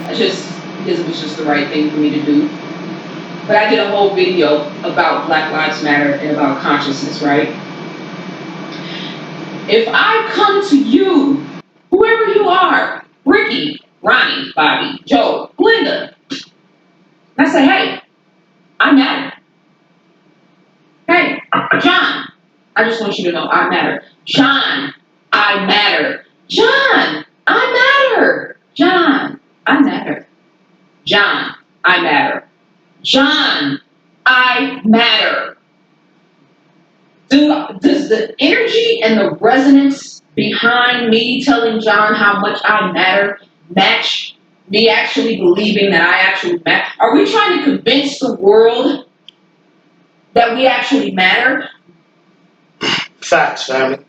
Because it was just the right thing for me to do. But I did a whole video about Black Lives Matter and about consciousness, right? If I come to you, whoever you are, Ricky, Ronnie, Bobby, Joe, Linda, and I say, hey, I matter. Hey, John, I just want you to know I matter. John, I matter. John, I matter. John, I matter. John, I matter. John, I matter. Does the energy and the resonance behind me telling John how much I matter match me actually believing that I actually matter? Are we trying to convince the world that we actually matter? Facts, family.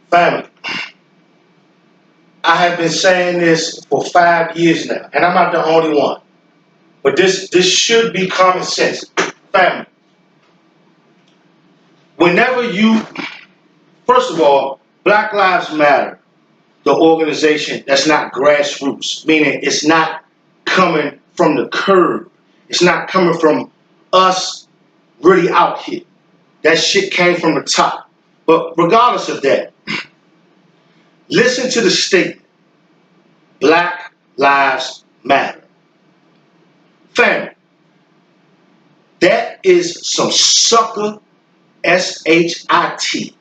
Family. I have been saying this for 5 years now, and I'm not the only one. But this should be common sense. Family. Whenever you, first of all, Black Lives Matter, the organization that's not grassroots, meaning it's not coming from the curb. It's not coming from us really out here. That shit came from the top. But regardless of that, listen to the statement. Black Lives Matter. Family, that is some sucker SHIT.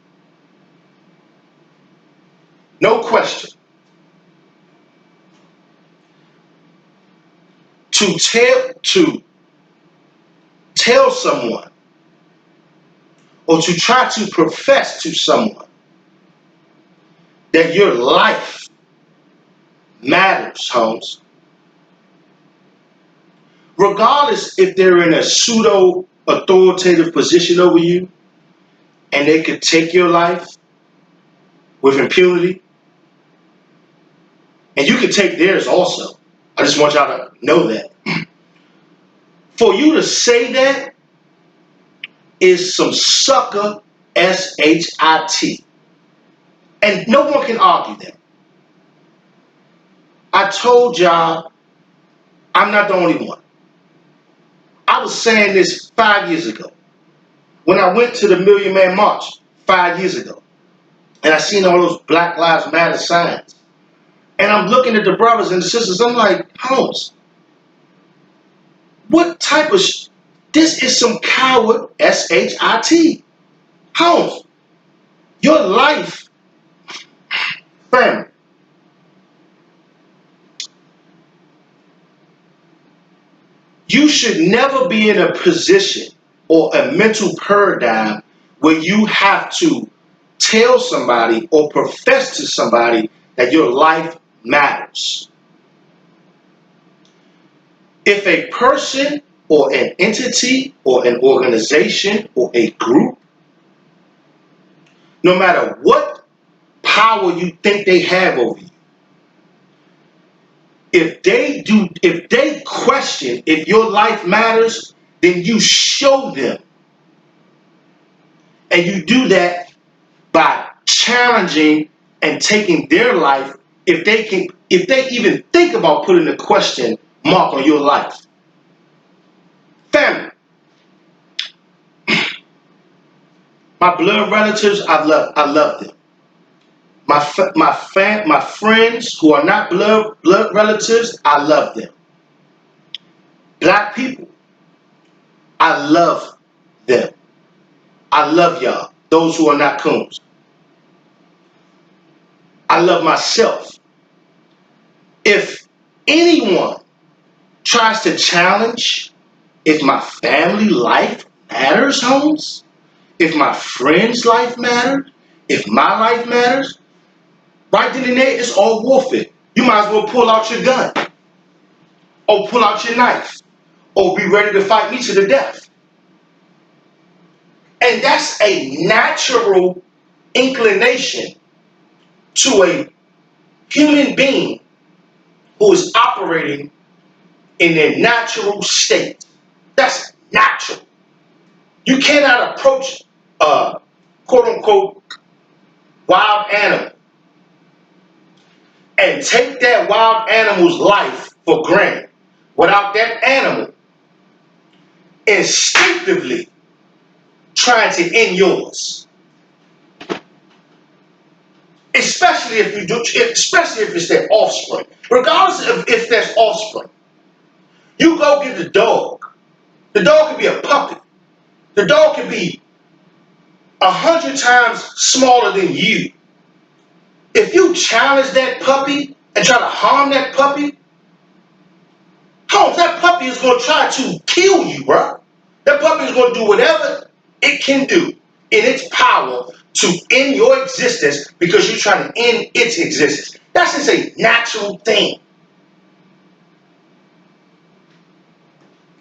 No question. To tell someone or to try to profess to someone that your life matters, Holmes, regardless if they're in a pseudo authoritative position over you and they could take your life with impunity, and you could take theirs also. I just want y'all to know that. For you to say that is some sucker SHIT. And no one can argue that. I told y'all I'm not the only one. I was saying this 5 years ago. When I went to the Million Man March 5 years ago, and I seen all those Black Lives Matter signs. And I'm looking at the brothers and the sisters, I'm like, Holmes, what type of this is some coward SHIT. Holmes, your life, family. You should never be in a position or a mental paradigm where you have to tell somebody or profess to somebody that your life matters. If a person or an entity or an organization or a group, no matter what power you think they have over you, if they question if your life matters, then you show them. And you do that by challenging and taking their life if they even think about putting a question mark on your life. Family. My blood relatives, I love them. My friends who are not blood relatives, I love them. Black people, I love them. I love y'all, those who are not coons. I love myself. If anyone tries to challenge if my family life matters, Holmes, if my friend's life matters, if my life matters, right then and there, it's all warfare. You might as well pull out your gun or pull out your knife or be ready to fight me to the death. And that's a natural inclination to a human being who is operating in their natural state. That's natural. You cannot approach a quote unquote wild animal and take that wild animal's life for granted without that animal instinctively trying to end yours. Especially if you do, especially if it's their offspring. Regardless of if there's offspring. You go get the dog. The dog can be a puppy. The dog can be 100 times smaller than you. If you challenge that puppy and try to harm that puppy, Holmes, that puppy is going to try to kill you, bro. That puppy is going to do whatever it can do in its power to end your existence because you're trying to end its existence. That's just a natural thing.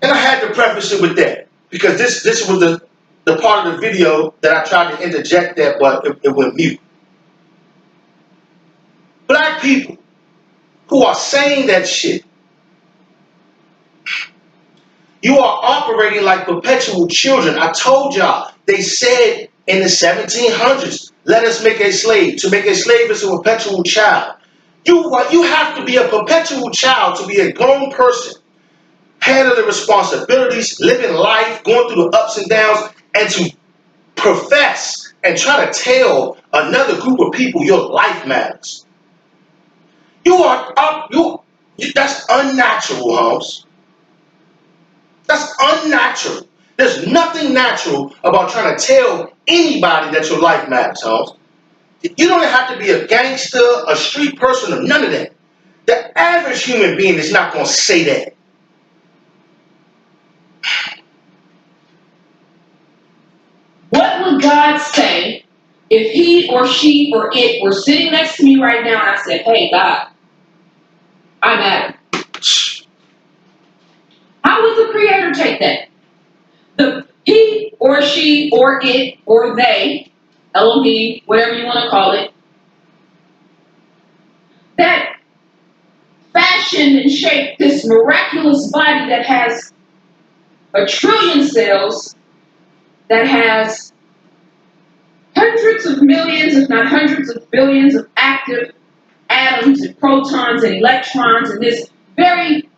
And I had to preface it with that because this was the part of the video that I tried to interject that, but it went mute. Black people who are saying that shit, you are operating like perpetual children. I told y'all, they said in the 1700s, let us make a slave. To make a slave is a perpetual child. You have to be a perpetual child to be a grown person, handling responsibilities, living life, going through the ups and downs, and to profess and try to tell another group of people your life matters. That's unnatural, Holmes. That's unnatural. There's nothing natural about trying to tell anybody that your life matters, Holmes. You don't have to be a gangster, a street person, or none of that. The average human being is not going to say that. What would God say if he or she or it were sitting next to me right now and I said, hey, God, I matter? How would the Creator take that? He or she or it or they, Elohim, whatever you want to call it, that fashioned and shaped this miraculous body that has a trillion cells, that has hundreds of millions, if not hundreds of billions of active atoms and protons and electrons, and this very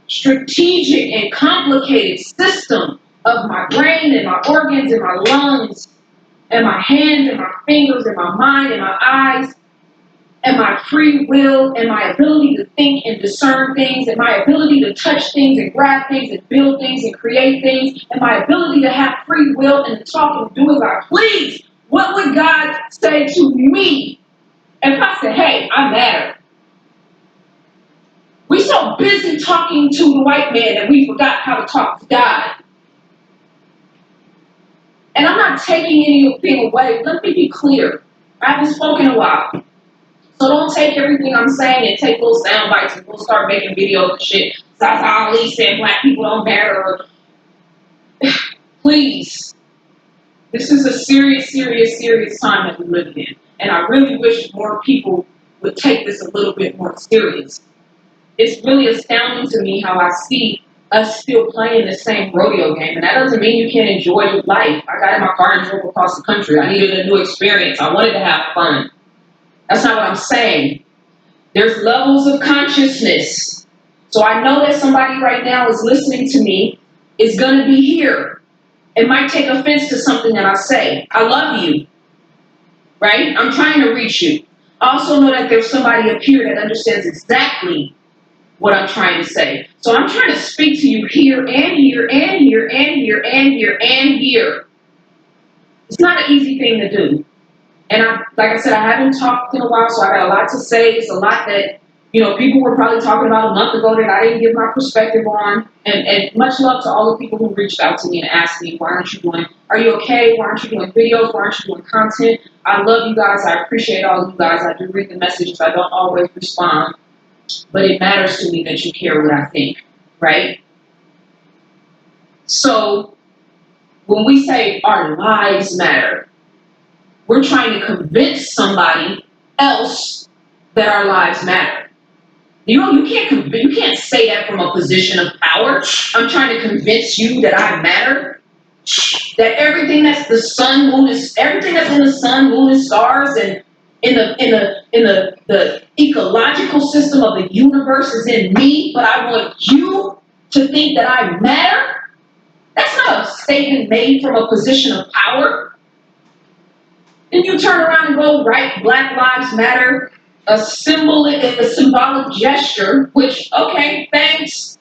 strategic and complicated system of my brain and my organs and my lungs and my hands and my fingers and my mind and my eyes and my free will and my ability to think and discern things and my ability to touch things and grab things and build things and create things and my ability to have free will and to talk and do as I please. What would God say to me if I said, hey, I matter? We're so busy talking to the white man that we forgot how to talk to God. And I'm not taking anything away. Let me be clear. I haven't spoken in a while. So don't take everything I'm saying and take little sound bites and we'll start making videos and shit. Zaza Ali said black people don't matter. Please. This is a serious, serious, serious time that we live in. And I really wish more people would take this a little bit more serious. It's really astounding to me how I see us still playing the same rodeo game. And that doesn't mean you can't enjoy your life. I got in my car and drove across the country. I needed a new experience. I wanted to have fun. That's not what I'm saying. There's levels of consciousness. So I know that somebody right now is listening to me, is going to be here. It might take offense to something that I say. I love you. Right? I'm trying to reach you. I also know that there's somebody up here that understands exactly what I'm trying to say. So I'm trying to speak to you here and here and here and here and here and here. It's not an easy thing to do. And like I said, I haven't talked in a while, so I got a lot to say. It's a lot that, people were probably talking about a month ago that I didn't give my perspective on. And much love to all the people who reached out to me and asked me, are you okay? Why aren't you doing videos? Why aren't you doing content? I love you guys. I appreciate all of you guys. I do read the messages. I don't always respond. But it matters to me that you care what I think, right? So when we say our lives matter, we're trying to convince somebody else that our lives matter. You can't say that from a position of power. I'm trying to convince you that I matter. That everything that's the sun, moon, everything that's in the sun, moon, and stars, and the ecological system of the universe is in me, but I want you to think that I matter. That's not a statement made from a position of power. Then you turn around and go write Black Lives Matter, a symbolic gesture, which, okay, thanks.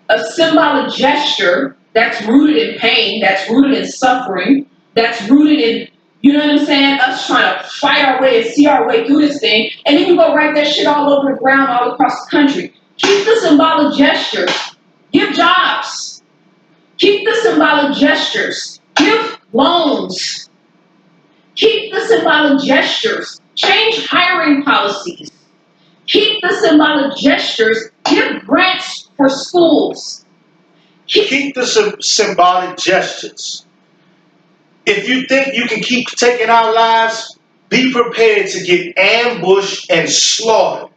A symbolic gesture that's rooted in pain, that's rooted in suffering, that's rooted in, you know what I'm saying, us trying to fight our way and see our way through this thing, and then you go write that shit all over the ground all across the country. Keep the symbolic gestures. Give jobs. Keep the symbolic gestures. Give loans. Keep the symbolic gestures. Change hiring policies. Keep the symbolic gestures. Give grants for schools. Keep the symbolic gestures. If you think you can keep taking our lives, be prepared to get ambushed and slaughtered.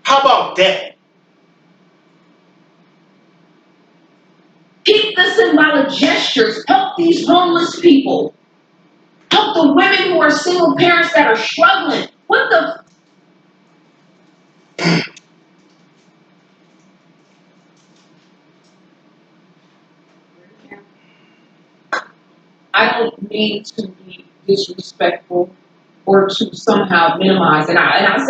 How about that? Keep the symbolic gestures. Help these homeless people. Help the women who are single parents that are struggling. What the? I don't mean to be disrespectful or to somehow minimize, and I say